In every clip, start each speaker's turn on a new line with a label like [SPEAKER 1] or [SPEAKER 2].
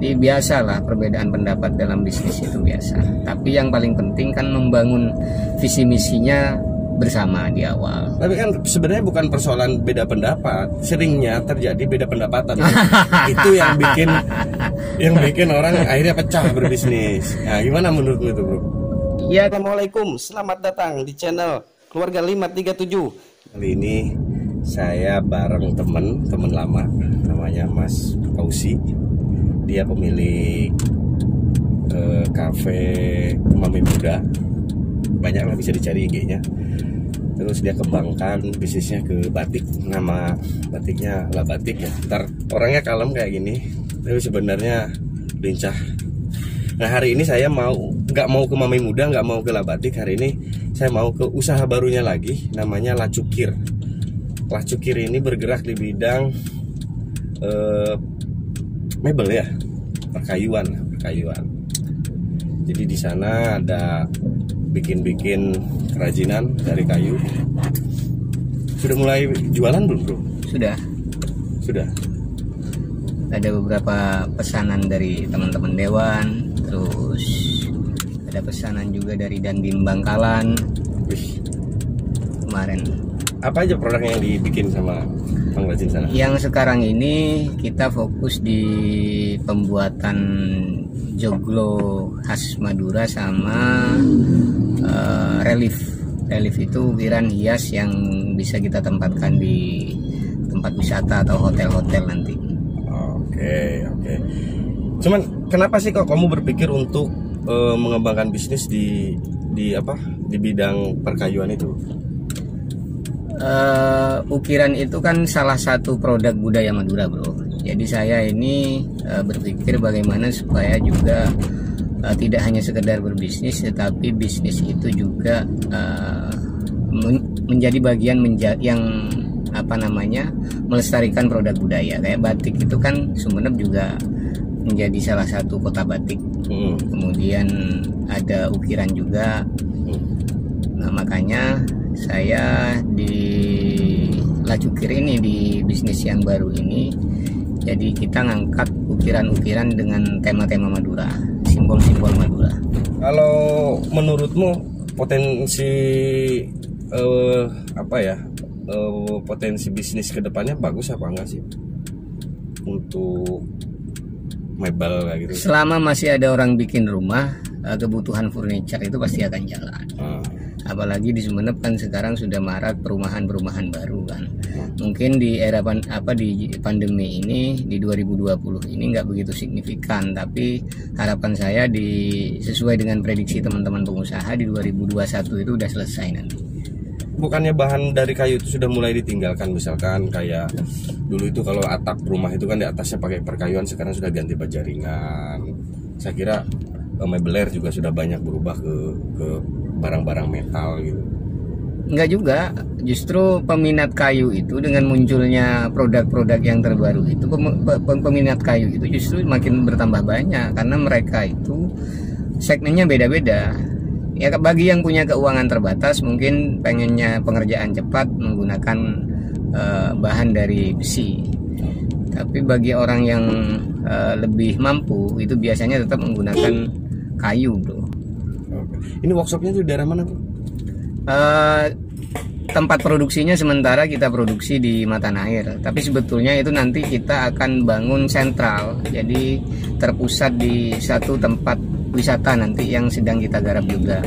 [SPEAKER 1] Jadi biasalah perbedaan pendapat dalam bisnis itu biasa. Tapi yang paling penting kan membangun visi misinya bersama di awal.
[SPEAKER 2] Tapi kan sebenarnya bukan persoalan beda pendapat, seringnya terjadi beda pendapatan. Itu yang bikin orang akhirnya pecah berbisnis. Nah, gimana menurutmu itu, Bro?
[SPEAKER 3] Ya, Assalamualaikum, selamat datang di channel Keluarga 537.
[SPEAKER 2] Kali ini saya bareng temen lama, namanya Mas Fauzi. Dia pemilik kafe Mami Muda. Banyak lah, bisa dicari IG-nya. Terus dia kembangkan bisnisnya ke batik. Nama batiknya La Batik ya. Ntar orangnya kalem kayak gini, tapi sebenarnya lincah. Nah, hari ini saya nggak mau ke Mami Muda, nggak mau ke La Batik. Hari ini saya mau ke usaha barunya lagi, namanya Lacukir. Lacukir ini bergerak di bidang mebel ya, perkayuan. Jadi di sana ada bikin kerajinan dari kayu. Sudah mulai jualan belum, Bro?
[SPEAKER 1] Sudah. Ada beberapa pesanan dari teman-teman dewan, terus ada pesanan juga dari Dandim Bangkalan.
[SPEAKER 2] Wih.
[SPEAKER 1] Kemarin.
[SPEAKER 2] Apa aja produk yang dibikin sama pengrajin sana? Yang
[SPEAKER 1] sekarang ini kita fokus di pembuatan joglo khas Madura sama relief itu ukiran hias yang bisa kita tempatkan di tempat wisata atau hotel-hotel nanti.
[SPEAKER 2] Oke. Cuman kenapa sih kok kamu berpikir untuk mengembangkan bisnis di bidang perkayuan itu?
[SPEAKER 1] Ukiran itu kan salah satu produk budaya Madura, Bro. Jadi saya ini berpikir bagaimana supaya juga tidak hanya sekedar berbisnis, tetapi bisnis itu juga menjadi bagian yang melestarikan produk budaya. Kayak batik itu kan Sumeneb juga menjadi salah satu kota batik. Kemudian ada ukiran juga. Nah, makanya saya di Lacukir ini, di bisnis yang baru ini, jadi kita ngangkat ukiran-ukiran dengan tema-tema Madura, simbol-simbol Madura.
[SPEAKER 2] Kalau menurutmu potensi potensi bisnis kedepannya bagus apa enggak sih untuk mebel kayak gitu?
[SPEAKER 1] Selama masih ada orang bikin rumah, kebutuhan furniture itu pasti akan jalan. Apalagi di Sumeneb kan sekarang sudah marak perumahan baru kan. Mungkin di era di pandemi ini, di 2020 ini nggak begitu signifikan, tapi harapan saya sesuai dengan prediksi teman-teman pengusaha di 2021 itu udah selesai nanti.
[SPEAKER 2] Bukannya bahan dari kayu itu sudah mulai ditinggalkan, misalkan kayak dulu itu kalau atap rumah itu kan di atasnya pakai perkayuan, sekarang sudah ganti bajaringan. Saya kira mebeler juga sudah banyak berubah ke barang-barang metal gitu.
[SPEAKER 1] Enggak juga, justru peminat kayu itu dengan munculnya produk-produk yang terbaru itu, peminat kayu itu justru makin bertambah banyak karena mereka itu segmennya beda-beda. Ya, bagi yang punya keuangan terbatas mungkin pengennya pengerjaan cepat menggunakan bahan dari besi. Tapi bagi orang yang lebih mampu itu biasanya tetap menggunakan kayu, Bro.
[SPEAKER 2] Ini workshopnya di daerah mana, Bro?
[SPEAKER 1] Tempat produksinya sementara kita produksi di Matanair, tapi sebetulnya itu nanti kita akan bangun sentral, jadi terpusat di satu tempat wisata nanti yang sedang kita garap juga.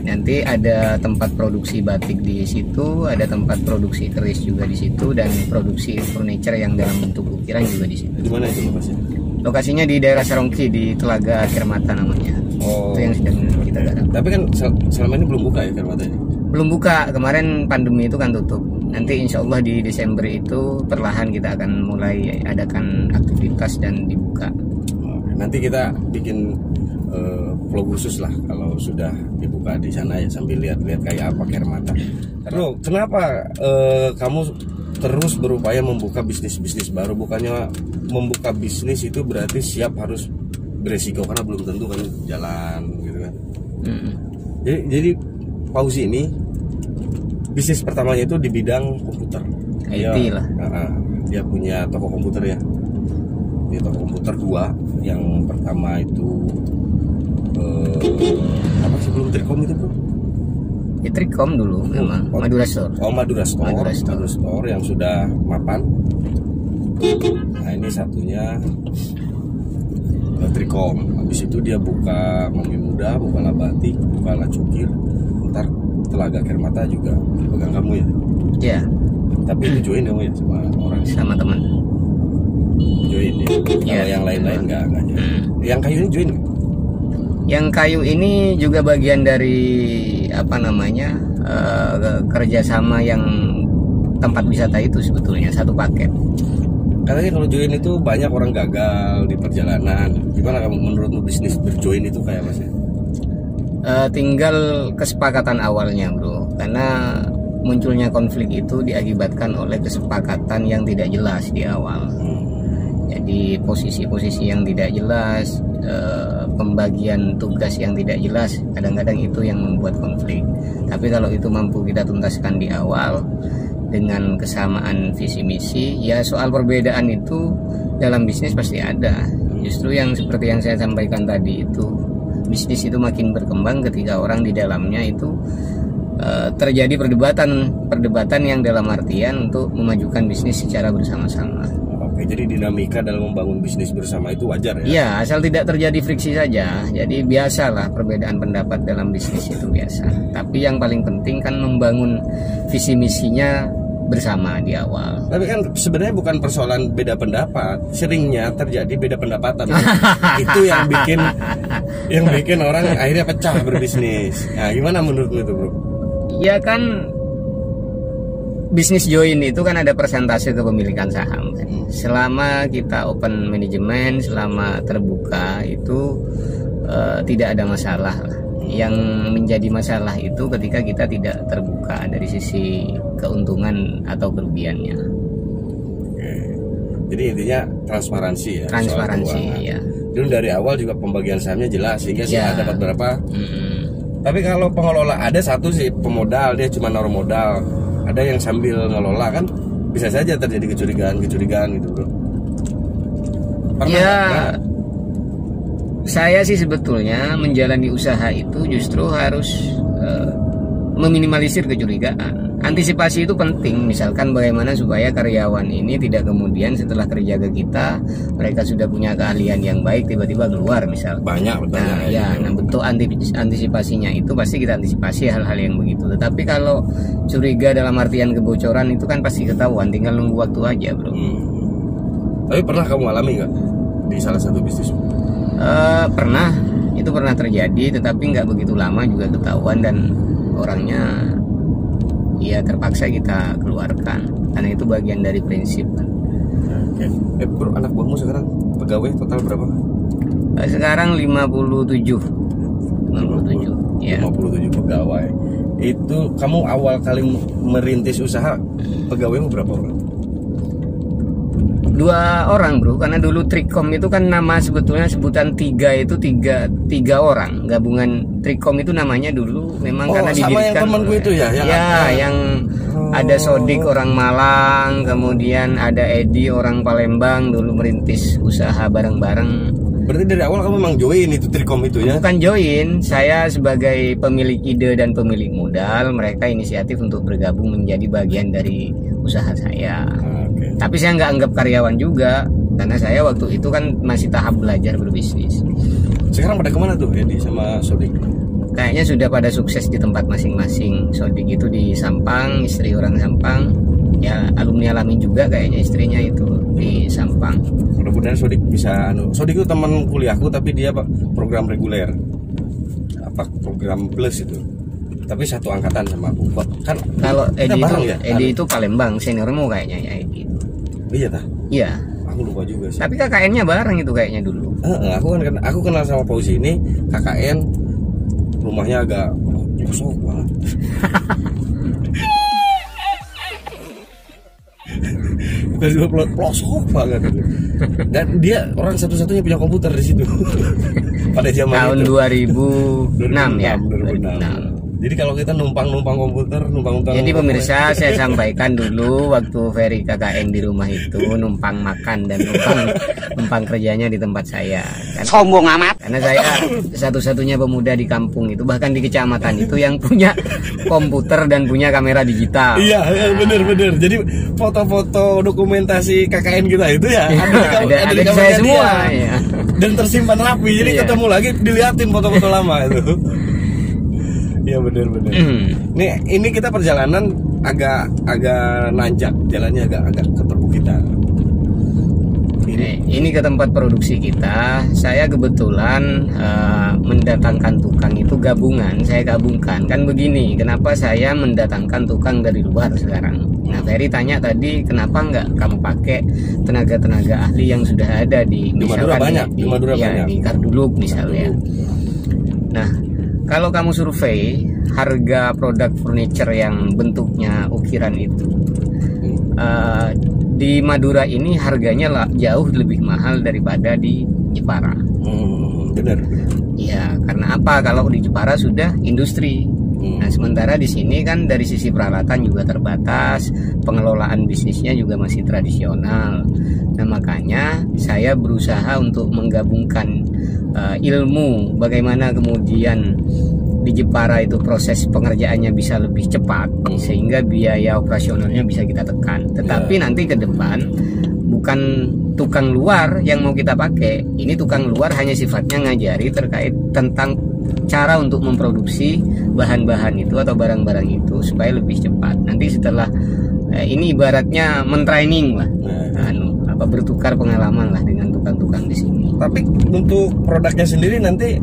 [SPEAKER 1] Nanti ada tempat produksi batik di situ, ada tempat produksi keris juga di situ, dan produksi furniture yang dalam bentuk ukiran juga di situ.
[SPEAKER 2] Di mana itu lokasinya?
[SPEAKER 1] Lokasinya di daerah Sarongki, di Telaga Akhirmata namanya. Itu yang sedang kita garap.
[SPEAKER 2] Tapi kan selama ini belum buka ya Akhirmatanya?
[SPEAKER 1] Belum buka, kemarin pandemi itu kan tutup. Nanti insya Allah di Desember itu perlahan kita akan mulai adakan aktivitas dan dibuka.
[SPEAKER 2] Nanti kita bikin vlog khusus lah kalau sudah dibuka di sana ya, sambil lihat-lihat kayak apa Akhirmata. Bro, kenapa kamu terus berupaya membuka bisnis-bisnis baru? Bukannya membuka bisnis itu berarti siap harus beresiko, karena belum tentu kan jalan gitu kan. Jadi Fauzi ini bisnis pertamanya itu di bidang komputer.
[SPEAKER 1] IT lah.
[SPEAKER 2] Dia punya toko komputer ya. di toko komputer dua. Yang pertama itu apa sih, belum Tricom itu bro?
[SPEAKER 1] Tricom dulu memang. Madura Store.
[SPEAKER 2] Oh, Madura Store.
[SPEAKER 1] Madura Store.
[SPEAKER 2] Madura Store yang sudah mapan. Nah ini satunya Tricom. Habis itu dia buka Mami Muda, buka Labati, buka Lacukir. Ntar Telaga Kermata juga pegang kamu ya?
[SPEAKER 1] Ya,
[SPEAKER 2] Tapi itu join kamu ya sama orang?
[SPEAKER 1] sama teman.
[SPEAKER 2] Join ya? Kalau
[SPEAKER 1] Ya.
[SPEAKER 2] yang lain-lain nggak join. Yang kayu ini join nggak?
[SPEAKER 1] Yang kayu ini juga bagian dari apa namanya, kerjasama yang tempat wisata itu sebetulnya satu paket.
[SPEAKER 2] Katanya kalau join itu banyak orang gagal di perjalanan. Gimana kamu, menurutmu bisnis berjoin itu kayak apa sih?
[SPEAKER 1] Tinggal kesepakatan awalnya bro, karena munculnya konflik itu diakibatkan oleh kesepakatan yang tidak jelas di awal. Jadi posisi-posisi yang tidak jelas, pembagian tugas yang tidak jelas, kadang-kadang itu yang membuat konflik. Tapi kalau itu mampu kita tuntaskan di awal dengan kesamaan visi misi, ya soal perbedaan itu dalam bisnis pasti ada. Justru yang seperti yang saya sampaikan tadi itu, bisnis itu makin berkembang ketika orang di dalamnya itu terjadi perdebatan yang dalam artian untuk memajukan bisnis secara bersama-sama.
[SPEAKER 2] Oke, jadi dinamika dalam membangun bisnis bersama itu wajar ya?
[SPEAKER 1] Iya, asal tidak terjadi friksi saja. Jadi biasalah perbedaan pendapat dalam bisnis itu biasa. Tapi yang paling penting kan membangun visi misinya bersama di awal.
[SPEAKER 2] Tapi kan sebenarnya bukan persoalan beda pendapat, seringnya terjadi beda pendapatan. Itu yang bikin orang akhirnya pecah berbisnis. Nah, gimana menurutmu itu, bro?
[SPEAKER 1] Ya kan, bisnis join itu kan ada persentase kepemilikan saham kan. Selama kita open manajemen, selama terbuka itu tidak ada masalah lah. Yang menjadi masalah itu ketika kita tidak terbuka dari sisi keuntungan atau kerugiannya.
[SPEAKER 2] Oke. Jadi intinya transparansi ya.
[SPEAKER 1] Transparansi ya.
[SPEAKER 2] Dulu dari awal juga pembagian sahamnya jelas sehingga
[SPEAKER 1] Ya.
[SPEAKER 2] dapat berapa. Tapi kalau pengelola ada satu sih pemodal, dia cuma naruh modal. Ada yang sambil ngelola kan bisa saja terjadi kecurigaan gitu bro. Pernah,
[SPEAKER 1] Ya,
[SPEAKER 2] pernah?
[SPEAKER 1] saya sih sebetulnya menjalani usaha itu justru harus meminimalisir kecurigaan. Antisipasi itu penting, misalkan bagaimana supaya karyawan ini tidak kemudian setelah kerja ke kita, mereka sudah punya keahlian yang baik tiba-tiba keluar misal.
[SPEAKER 2] Banyak.
[SPEAKER 1] Nah bentuk antisipasinya itu pasti kita antisipasi hal-hal yang begitu. Tetapi kalau curiga dalam artian kebocoran itu kan pasti ketahuan, tinggal nunggu waktu aja bro.
[SPEAKER 2] Tapi pernah kamu alami nggak di salah satu bisnis?
[SPEAKER 1] Pernah, itu pernah terjadi, tetapi nggak begitu lama juga ketahuan dan orangnya ya terpaksa kita keluarkan karena itu bagian dari prinsip.
[SPEAKER 2] Oke. Bro, anak buahmu sekarang pegawai total berapa?
[SPEAKER 1] Sekarang 57 ya.
[SPEAKER 2] 57 pegawai. Itu kamu awal kali merintis usaha pegawaimu berapa orang?
[SPEAKER 1] 2 orang bro, karena dulu Tricom itu kan nama sebetulnya sebutan tiga orang gabungan. Tricom itu namanya dulu memang karena
[SPEAKER 2] sama
[SPEAKER 1] didirikan
[SPEAKER 2] yang temanku itu ya,
[SPEAKER 1] yang ada Sodik orang Malang, kemudian ada Edi orang Palembang, dulu merintis usaha bareng-bareng.
[SPEAKER 2] Berarti dari awal kamu memang join itu Tricom itu ya?
[SPEAKER 1] Bukan join, saya sebagai pemilik ide dan pemilik modal, mereka inisiatif untuk bergabung menjadi bagian dari usaha saya.
[SPEAKER 2] Oke.
[SPEAKER 1] Tapi saya nggak anggap karyawan juga, karena saya waktu itu kan masih tahap belajar berbisnis.
[SPEAKER 2] Sekarang pada kemana tuh Edi sama Sodik?
[SPEAKER 1] Kayaknya sudah pada sukses di tempat masing-masing. Sodik itu di Sampang, istri orang Sampang. Ya alumni Alamin juga kayaknya istrinya itu di Sampang.
[SPEAKER 2] Mudah-mudahan Sodik bisa Sodik itu teman kuliahku tapi dia program reguler. Apa program plus itu. Tapi satu angkatan sama aku. Kan
[SPEAKER 1] Kalau
[SPEAKER 2] kita
[SPEAKER 1] Edi itu,
[SPEAKER 2] bareng ya?
[SPEAKER 1] Edi itu Palembang, seniormu kayaknya ya Edi.
[SPEAKER 2] Iya tah?
[SPEAKER 1] Iya.
[SPEAKER 2] Aku lupa juga sih.
[SPEAKER 1] Tapi KKN-nya bareng itu kayaknya dulu.
[SPEAKER 2] Aku kenal sama Fauzi ini KKN, rumahnya agak kosong banget. Bukan juga pelosok banget. Dan dia orang satu-satunya punya komputer di situ. Pada zaman
[SPEAKER 1] Tahun
[SPEAKER 2] itu.
[SPEAKER 1] 2006 ya.
[SPEAKER 2] 2006. Jadi kalau kita numpang komputer,
[SPEAKER 1] Jadi pemirsa, saya sampaikan dulu waktu Ferry KKN di rumah itu numpang makan dan numpang kerjanya di tempat saya. Kan?
[SPEAKER 3] Sombong amat.
[SPEAKER 1] Karena saya satu-satunya pemuda di kampung itu, bahkan di kecamatan itu yang punya komputer dan punya kamera digital.
[SPEAKER 2] Iya, bener. Jadi foto-foto dokumentasi KKN kita itu ya
[SPEAKER 1] ada di saya semua. Ya.
[SPEAKER 2] Dan tersimpan rapi. Jadi ketemu lagi diliatin foto-foto lama itu. Iya bener. Nih ini kita perjalanan agak nanjak, jalannya agak ke perbukitan.
[SPEAKER 1] Ini ke tempat produksi kita. Saya kebetulan mendatangkan tukang itu gabungan. Saya gabungkan kan begini. Kenapa saya mendatangkan tukang dari luar sekarang? Nah, Ferry tanya tadi kenapa nggak kamu pakai tenaga ahli yang sudah ada di
[SPEAKER 2] Madura banyak,
[SPEAKER 1] di Karduluk misalnya. Nah, kalau kamu survei harga produk furniture yang bentuknya ukiran itu di Madura ini harganya jauh lebih mahal daripada di Jepara.
[SPEAKER 2] Benar.
[SPEAKER 1] Ya, karena apa? Kalau di Jepara sudah industri. Nah, sementara di sini kan dari sisi peralatan juga terbatas, pengelolaan bisnisnya juga masih tradisional. Nah, makanya saya berusaha untuk menggabungkan ilmu bagaimana kemudian di Jepara itu proses pengerjaannya bisa lebih cepat sehingga biaya operasionalnya bisa kita tekan. Tetapi nanti ke depan bukan tukang luar yang mau kita pakai. Ini tukang luar hanya sifatnya ngajari terkait tentang cara untuk memproduksi bahan-bahan itu atau barang-barang itu supaya lebih cepat. Nanti setelah ini ibaratnya mentraining lah, bertukar pengalaman lah dengan tukang-tukang di sini.
[SPEAKER 2] Tapi untuk produknya sendiri nanti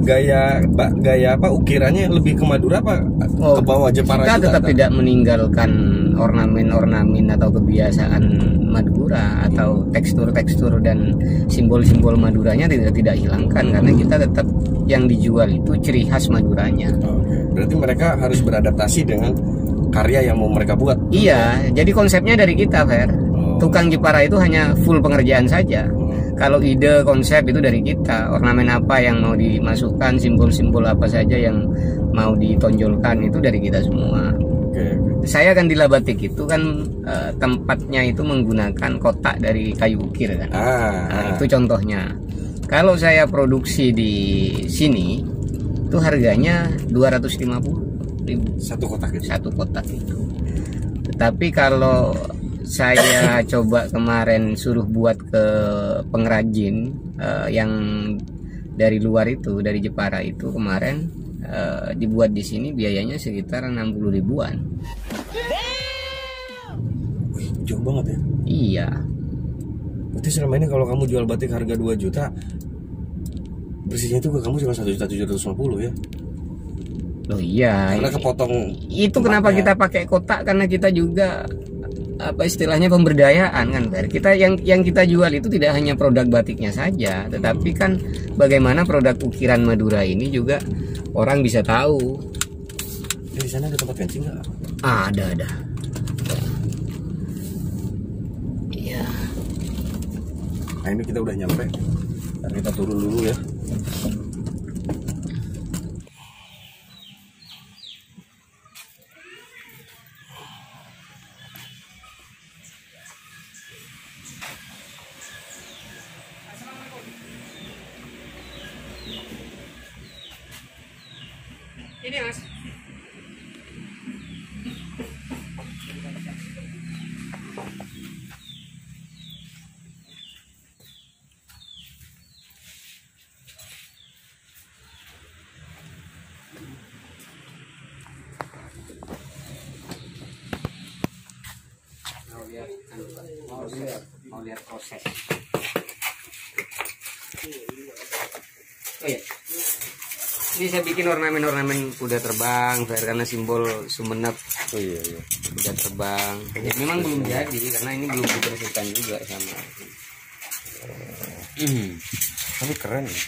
[SPEAKER 2] gaya ukirannya lebih ke Madura apa ke bawah Jepara?
[SPEAKER 1] Kita tetap tidak meninggalkan ornamen atau kebiasaan Madura atau tekstur dan simbol-simbol Maduranya tidak hilangkan karena kita tetap yang dijual itu ciri khas Maduranya.
[SPEAKER 2] Berarti mereka harus beradaptasi dengan karya yang mau mereka buat.
[SPEAKER 1] Iya, jadi konsepnya dari kita, Fer. Tukang Jepara itu hanya full pengerjaan saja. Kalau ide konsep itu dari kita, ornamen apa yang mau dimasukkan, simbol-simbol apa saja yang mau ditonjolkan itu dari kita semua. Saya kan di Labatik itu kan tempatnya itu menggunakan kotak dari kayu ukir kan. Nah, itu contohnya. Kalau saya produksi di sini itu harganya 250.000
[SPEAKER 2] satu kotak itu.
[SPEAKER 1] Satu kotak itu. Tetapi kalau saya coba kemarin suruh buat ke pengrajin yang dari luar itu, dari Jepara itu kemarin dibuat di sini biayanya sekitar 60 ribuan.
[SPEAKER 2] Wih, jauh banget ya.
[SPEAKER 1] Iya.
[SPEAKER 2] Berarti selama ini kalau kamu jual batik harga 2 juta, bersihnya itu ke kamu cuma 1.750.000 ya?
[SPEAKER 1] Loh iya.
[SPEAKER 2] Karena kepotong.
[SPEAKER 1] Itu kenapa kita pakai kotak, karena kita juga apa istilahnya pemberdayaan kan, Fer. Kita yang kita jual itu tidak hanya produk batiknya saja, tetapi kan bagaimana produk ukiran Madura ini juga orang bisa tahu.
[SPEAKER 2] Di sana ada tempat fencing nggak?
[SPEAKER 1] Ada. Iya.
[SPEAKER 2] Nah ini kita udah nyampe. Ntar kita turun dulu ya.
[SPEAKER 1] Ini Mas. Mau lihat proses. Oh ya. Ini saya bikin ornamen kuda terbang karena simbol Sumenep.
[SPEAKER 2] Oh iya.
[SPEAKER 1] Kuda terbang. Ya, memang belum jadi karena ini belum dibersihkan juga sama.
[SPEAKER 2] Tapi keren ya.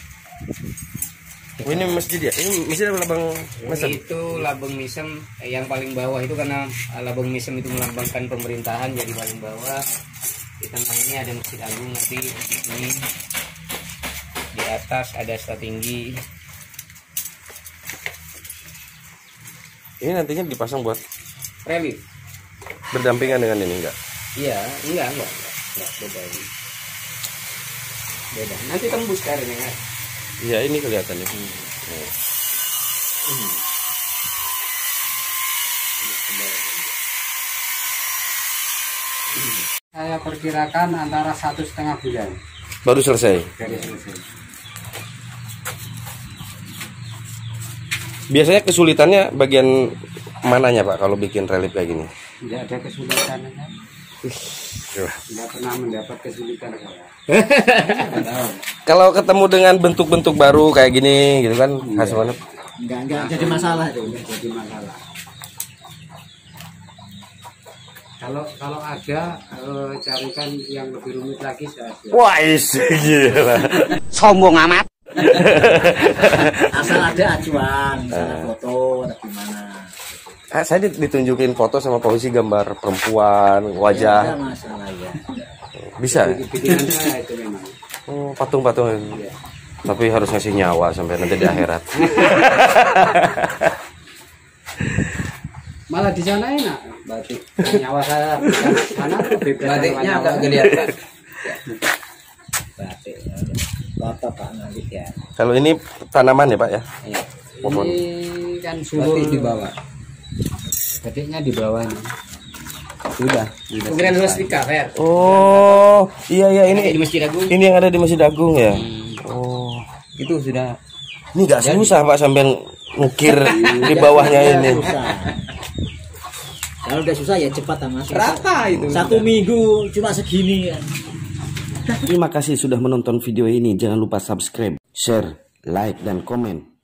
[SPEAKER 2] Oh, ini masjid ya? Ini masjid apa Labang Misem?
[SPEAKER 1] Itu Labang Misem yang paling bawah itu karena Labang Misem itu melambangkan pemerintahan jadi paling bawah. Di tengah ini ada Masjid Agung, nanti ini di atas ada Strategi.
[SPEAKER 2] Ini nantinya dipasang buat
[SPEAKER 1] relief.
[SPEAKER 2] berdampingan dengan ini enggak?
[SPEAKER 1] Iya, enggak beda ini. Beda. Nanti tembus karirnya kan.
[SPEAKER 2] Iya, ini kelihatannya.
[SPEAKER 4] Saya perkirakan antara 1,5 bulan
[SPEAKER 2] Baru selesai.
[SPEAKER 4] dari selesai.
[SPEAKER 2] Biasanya kesulitannya bagian mananya Pak kalau bikin relief kayak gini?
[SPEAKER 4] Tidak ada kesulitan kan? Tidak pernah mendapat kesulitan saya.
[SPEAKER 2] Kalau ketemu dengan bentuk-bentuk baru kayak gini gitu kan, hasilnya
[SPEAKER 4] Enggak jadi masalah itu, enggak jadi masalah. Kalau ada carikan yang lebih rumit lagi saya.
[SPEAKER 2] wah gila.
[SPEAKER 1] Sombong amat.
[SPEAKER 4] Asal ada acuan, misalnya foto atau gimana.
[SPEAKER 2] Saya ditunjukin foto sama polisi gambar perempuan, wajah.
[SPEAKER 4] Ada masalah ya.
[SPEAKER 2] Bisa?
[SPEAKER 4] Bikinan saya itu memang.
[SPEAKER 2] Oh, patung-patung. Tapi harus ngasih nyawa sampai nanti di akhirat.
[SPEAKER 4] Malah di sana enak batik. Nyawa saya sana bebas.
[SPEAKER 1] Batiknya agak kelihatan.
[SPEAKER 4] Batik. Foto Pak nanti ya.
[SPEAKER 2] Kalau ini tanaman ya Pak ya?
[SPEAKER 1] Iya.
[SPEAKER 2] Pohon.
[SPEAKER 4] Ini kan sulur
[SPEAKER 1] Batik di bawah.
[SPEAKER 4] batiknya di bawah nih.
[SPEAKER 1] Sudah. Kemudian swastika, Fer.
[SPEAKER 2] Oh, iya
[SPEAKER 1] Di
[SPEAKER 2] ini
[SPEAKER 1] Masjid Agung.
[SPEAKER 2] ini yang ada di Masjid Agung ya. Oh,
[SPEAKER 1] Itu sudah.
[SPEAKER 2] ini nggak susah Pak sampai ngukir di bawahnya ini.
[SPEAKER 4] Kalau udah susah ya cepat Mas.
[SPEAKER 1] Rata itu.
[SPEAKER 4] 1 minggu cuma segini kan.
[SPEAKER 3] Terima kasih sudah menonton video ini. Jangan lupa subscribe, share, like, dan komen.